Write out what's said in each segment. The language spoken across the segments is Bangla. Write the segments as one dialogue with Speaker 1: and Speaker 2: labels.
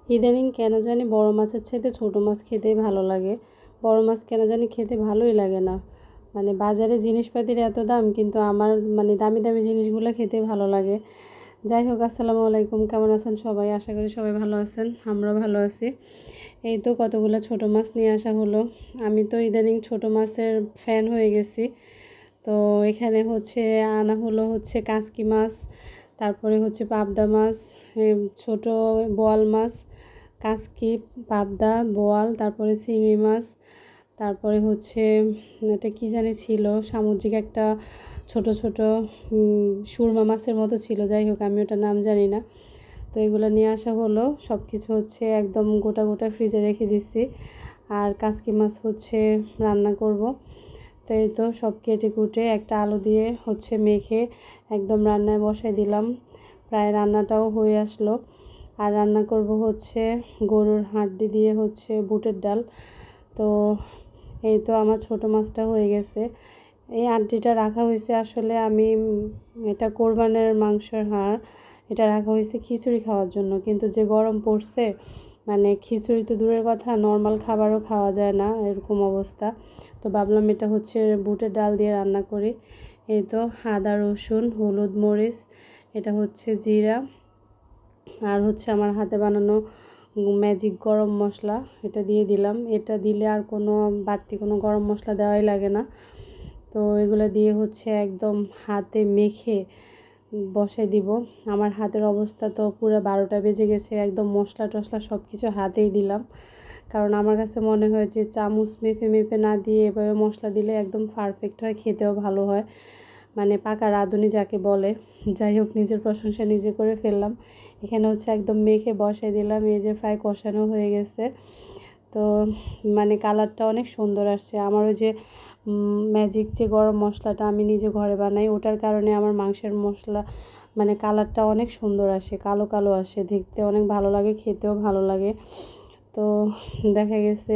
Speaker 1: ইদানিং কেন জানি বড় মাছের চাইতে ছোট মাছ খেতেই ভালো লাগে। বড় মাছ কেন জানি খেতে ভালোই লাগে না। মানে বাজারে জিনিসপাতির এত দাম, কিন্তু আমার মানে দামি দামি জিনিসগুলো খেতে ভালো লাগে। যাই হোক, আসসালামু আলাইকুম, কেমন আছেন সবাই? আশা করি সবাই ভালো আছেন, আমরাও ভালো আছি। এই তো কতগুলো ছোট মাছ নিয়ে আসা হলো। আমি তো ইদানিং ছোট মাছের ফ্যান হয়ে গেছি। তো এখানে আনা হলো কাসকি মাছ, তারপরে পাবদা মাছ, ছোট বোয়াল মাছ, কাসকি, পাবদা, বোয়াল, তারপরে চিংড়ি মাছ, তারপরে এটা কি জানি ছিল, সামুদ্রিক একটা ছোট ছোট সুরমা মাছের মতো ছিল। যাই হোক, আমি ওটার নাম জানি না। তো এগুলো নিয়ে আসা হলো, সব কিছু একদম গোটা গোটা ফ্রিজে রেখে দিচ্ছি। আর কাসকি মাছ রান্না করব। তো এই তো সব কেটে কুটে একটা আলু দিয়ে মেখে একদম রান্নায় বসাই দিলাম। প্রায় রান্নাটাও হয়ে আসলো। আর রান্না করব গরুর হাড্ডি দিয়ে বুটের ডাল। তো এই তো আমার ছোট মাছটা হয়ে গেছে। এই হাড্ডিটা রাখা হয়েছে, আসলে আমি এটা কোরবানের মাংসের হাড়। এটা রাখা হয়েছে খিচুড়ি খাওয়ার জন্য, কিন্তু যে গরম পড়ছে, মানে খিচুড়ি তো দূরের কথা, নর্মাল খাবারও খাওয়া যায় না, এরকম অবস্থা। তো ভাবলাম এটা বুটের ডাল দিয়ে রান্না করি। এই তো আদা, রসুন, হলুদ, মরিচ, এটা জিরা, আর আমার হাতে বানানো ম্যাজিক গরম মশলা, এটা দিয়ে দিলাম। এটা দিলে আর কোনো বাড়তি কোনো গরম মশলা দেওয়াই লাগে না। তো এগুলো দিয়ে একদম হাতে মেখে বসাই দিব। আমার হাতের অবস্থা তো পুরো 12টা বেজে গেছে, একদম মশলা টশলা সব কিছু হাতেই দিলাম। কারণ আমার কাছে মনে হয় যে চামচ মেপে মেপে না দিয়ে এভাবে মশলা দিলে একদম পারফেক্ট হয়, খেতেও ভালো হয়, মানে পাকা রাঁধুনি যাকে বলে। যাই হোক, নিজের প্রশংসা নিজে করে ফেললাম। এখানে একদম মেখে বসাই দিলাম। এই যে ফ্রাই কষানো হয়ে গেছে। তো মানে কালারটা অনেক সুন্দর আসছে। আমার ওই যে ম্যাজিক যে গরম মশলাটা আমি নিজে ঘরে বানাই, ওটার কারণে আমার মাংসের মশলা মানে কালারটা অনেক সুন্দর আসে, কালো কালো আসে, দেখতে অনেক ভালো লাগে, খেতেও ভালো লাগে। তো দেখা গেছে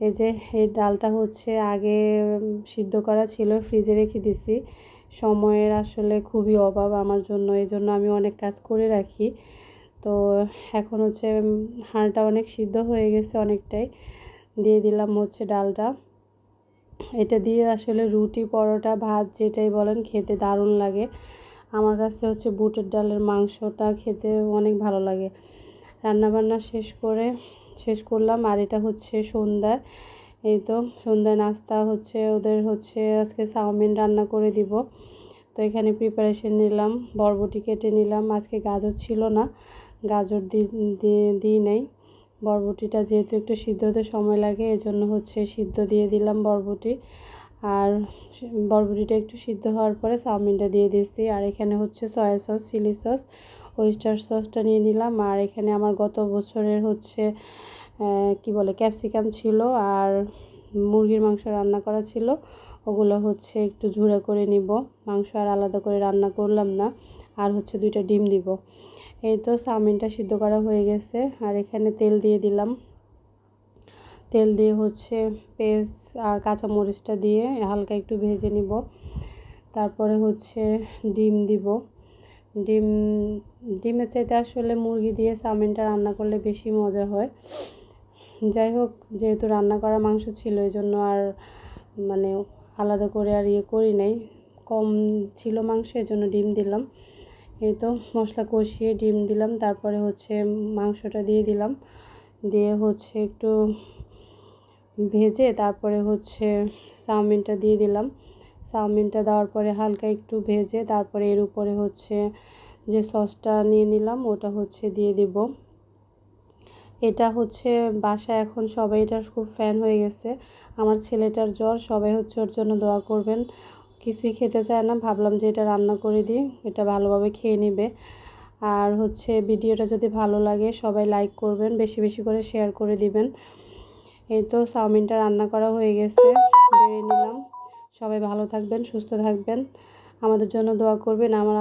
Speaker 1: এই যে এই ডালটা আগে সিদ্ধ করা ছিল, ফ্রিজে রেখে দিছি। সময়ের আসলে খুবই অভাব আমার জন্য, এই জন্য আমি অনেক কাজ করে রাখি। তো এখন হাঁড়টা অনেক সিদ্ধ হয়ে গেছে অনেকটাই। দিয়ে দিলাম ডালটা। এটা দিয়ে আসলে রুটি, পরোটা, ভাত যেটাই বলেন খেতে দারুণ লাগে। আমার কাছে বুটের ডালের মাংসটা খেতে অনেক ভালো লাগে। রান্নাবান্না শেষ করলাম। আর এটা সন্ধ্যায়। এই তো সন্ধ্যায় নাস্তা ওদের আজকে চাউমিন রান্না করে দিব। তো এখানে প্রিপারেশন নিলাম, বরবটি কেটে নিলাম। আজকে গাজর ছিল না, গাজর দিই নাই। বরবটিটা যেহেতু একটু সিদ্ধ হতে সময় লাগে, এজন্য সিদ্ধ দিয়ে দিলাম বরবটি। আর বরবটিটা একটু সিদ্ধ হওয়ার পরে চাউমিনটা দিয়ে দিচ্ছি। আর এখানে soya sauce, chilli sauce, oyster সসটা নিয়ে নিলাম। আর এখানে আমার গত বছরের কি বলে ক্যাপসিকাম ছিল, আর মুরগির মাংস রান্না করা ছিল, ওগুলো একটু ঝুড়া করে নিব। মাংস আর আলাদা করে রান্না করলাম না। আর 2টা ডিম দিব। এই তো চাউমিনটা সিদ্ধ করা হয়ে গেছে। আর এখানে তেল দিয়ে দিলাম। তেল দিয়ে পেঁয়াজ আর কাঁচামরিচটা দিয়ে হালকা একটু ভেজে নিব। তারপরে ডিম দিব। ডিম ডিমের চাইতে আসলে মুরগি দিয়ে চাউমিনটা রান্না করলে বেশি মজা হয়। যাই হোক, যেহেতু রান্না করা মাংস ছিল, এই জন্য আর মানে আলাদা করে আর করি নাই, কম ছিল মাংস, এই জন্য ডিম দিলাম। এই তো মশলা কষিয়ে ডিম দিলাম, তারপরে মাংসটা দিয়ে দিলাম। দিয়ে একটু ভেজে তারপরে চাউমিনটা দিয়ে দিলাম। চাউমিনটা দেওয়ার পরে হালকা একটু ভেজে তারপরে এর উপরে যে সসটা নিয়ে নিলাম, ওটা দিয়ে দেব। এটা বাসায় এখন সবাই এটার খুব ফ্যান হয়ে গেছে। আমার ছেলেটার জ্বর, সবাই ওর জন্য দোয়া করবেন। কিছুই খেতে চায় না, ভাবলাম যে এটা রান্না করে দিই, এটা ভালোভাবে খেয়ে নেবে। আর ভিডিওটা যদি ভালো লাগে সবাই লাইক করবেন, বেশি বেশি করে শেয়ার করে দিবেন। এই তো চাউমিনটা রান্না করা হয়ে গেছে, বেড়ে নিলাম। সবাই ভালো থাকবেন, সুস্থ থাকবেন, আমাদের জন্য দোয়া করবেন। আমার